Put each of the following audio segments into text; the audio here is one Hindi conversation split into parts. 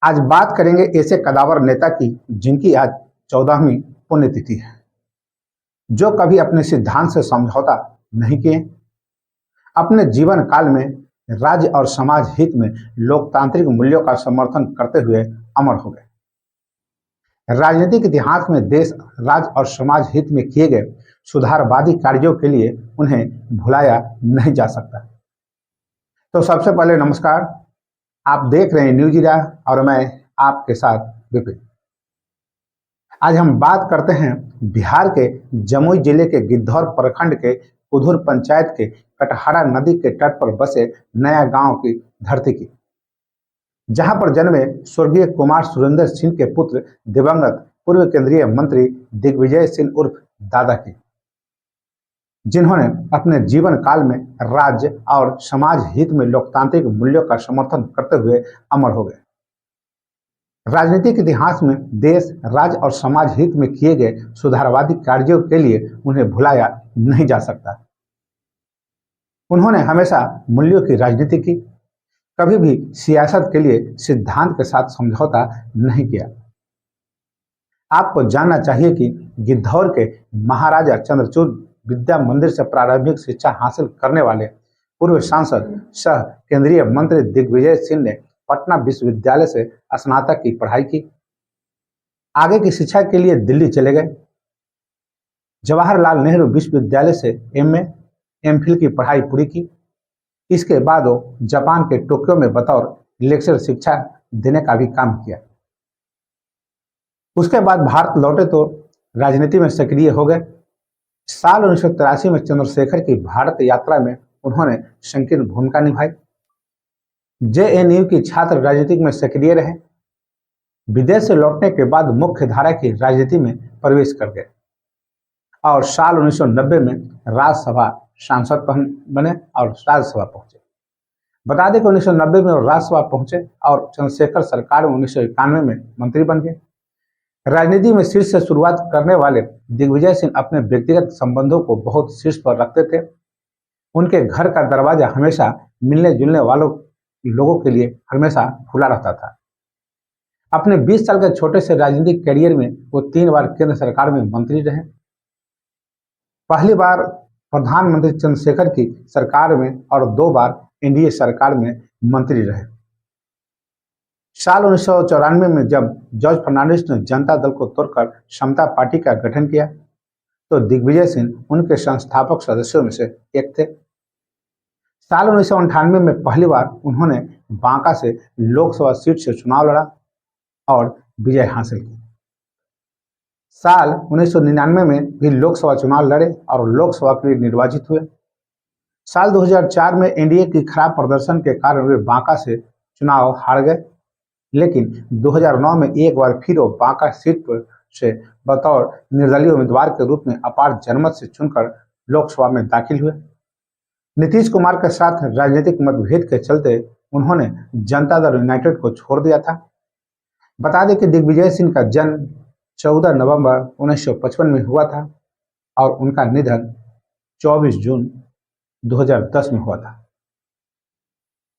आज बात करेंगे ऐसे कदावर नेता की जिनकी आज 14वीं पुण्यतिथि है, जो कभी अपने सिद्धांत से समझौता नहीं किए, अपने जीवन काल में राज्य और समाज हित में लोकतांत्रिक मूल्यों का समर्थन करते हुए अमर हो गए। राजनीतिक इतिहास में देश, राज्य और समाज हित में किए गए सुधारवादी कार्यों के लिए उन्हें भुलाया नहीं जा सकता। तो सबसे पहले नमस्कार, आप देख रहे हैं न्यूज इंडिया और मैं आपके साथ विपिन। आज हम बात करते हैं बिहार के जमुई जिले के गिद्धौर प्रखंड के कुधुर पंचायत के कटहरा नदी के तट पर बसे नया गांव की धरती की, जहां पर जन्मे स्वर्गीय कुमार सुरेंद्र सिंह के पुत्र दिवंगत पूर्व केंद्रीय मंत्री दिग्विजय सिंह उर्फ दादा की, जिन्होंने अपने जीवन काल में राज्य और समाज हित में लोकतांत्रिक मूल्यों का समर्थन करते हुए अमर हो गए। राजनीतिक इतिहास में देश, राज्य और समाज हित में किए गए सुधारवादी कार्यों के लिए उन्हें भुलाया नहीं जा सकता। उन्होंने हमेशा मूल्यों की राजनीति की, कभी भी सियासत के लिए सिद्धांत के साथ समझौता नहीं किया। आपको जानना चाहिए कि गिद्धौर के महाराजा चंद्रचूड़ विद्या मंदिर से प्रारंभिक शिक्षा हासिल करने वाले पूर्व सांसद सह केंद्रीय मंत्री दिग्विजय सिंह ने पटना विश्वविद्यालय से स्नातक की पढ़ाई की। आगे की शिक्षा के लिए दिल्ली चले गए। जवाहरलाल नेहरू विश्वविद्यालय से एमए, एमफिल की पढ़ाई पूरी की। इसके बाद वो जापान के टोक्यो में बतौर लेक्चर शिक्षा देने का भी काम किया। उसके बाद भारत लौटे तो राजनीति में सक्रिय हो गए। साल 1983 में चंद्रशेखर की भारत यात्रा में उन्होंने संकीर्ण भूमिका निभाई। जेएनयू की छात्र राजनीति में सक्रिय रहे। विदेश से लौटने के बाद मुख्य धारा की राजनीति में प्रवेश कर गए और साल 1990 में राज्यसभा सांसद बने और राज्यसभा पहुंचे। बता दें कि 1990 में वो राज्यसभा पहुंचे और चंद्रशेखर सरकार में 1991 में मंत्री बन गए। राजनीति में शीर्ष से शुरुआत करने वाले दिग्विजय सिंह अपने व्यक्तिगत संबंधों को बहुत शीर्ष पर रखते थे। उनके घर का दरवाजा हमेशा मिलने जुलने वालों लोगों के लिए हमेशा खुला रहता था। अपने 20 साल के छोटे से राजनीतिक करियर में वो 3 बार केंद्र सरकार में मंत्री रहे। पहली बार प्रधानमंत्री चंद्रशेखर की सरकार में और 2 बार एनडीए सरकार में मंत्री रहे। साल 1994 में जब जॉर्ज फर्नांडिस ने जनता दल को तोड़कर समता पार्टी का गठन किया तो दिग्विजय सिंह उनके संस्थापक सदस्यों में से एक थे। साल 1998 में पहली बार उन्होंने बांका से लोकसभा सीट से चुनाव लड़ा और विजय हासिल की। साल 1999 में भी लोकसभा चुनाव लड़े और लोकसभा के लिए निर्वाचित हुए। साल 2004 में एनडीए की खराब प्रदर्शन के कारण वे बांका से चुनाव हार गए, लेकिन 2009 में एक बार फिर वो बांका सीट पर से बतौर निर्दलीय उम्मीदवार के रूप में अपार जनमत से चुनकर लोकसभा में दाखिल हुए। नीतीश कुमार के साथ राजनीतिक मतभेद के चलते उन्होंने जनता दल यूनाइटेड को छोड़ दिया था। बता दें कि दिग्विजय सिंह का जन्म 14 नवंबर 1955 में हुआ था और उनका निधन 24 जून 2010 में हुआ था।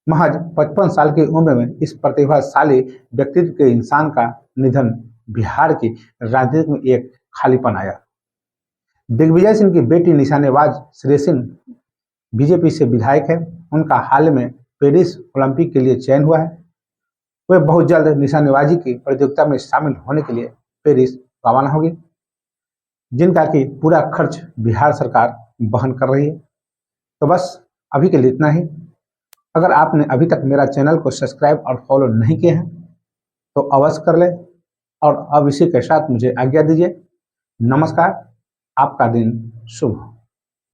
महज 55 साल की उम्र में इस प्रतिभाशाली व्यक्तित्व के इंसान का निधन बिहार की राजनीति में एक खालीपन आया। दिग्विजय सिंह की बेटी निशानेबाज श्री सिंह बीजेपी से विधायक है। उनका हाल में पेरिस ओलंपिक के लिए चयन हुआ है। वे बहुत जल्द निशानेबाजी की प्रतियोगिता में शामिल होने के लिए पेरिस रवाना होगी, जिनका कि पूरा खर्च बिहार सरकार वहन कर रही है। तो बस अभी के लिए इतना ही। अगर आपने अभी तक मेरा चैनल को सब्सक्राइब और फॉलो नहीं किए हैं तो अवश्य कर लें और अब इसी के साथ मुझे आज्ञा दीजिए। नमस्कार, आपका दिन शुभ हो।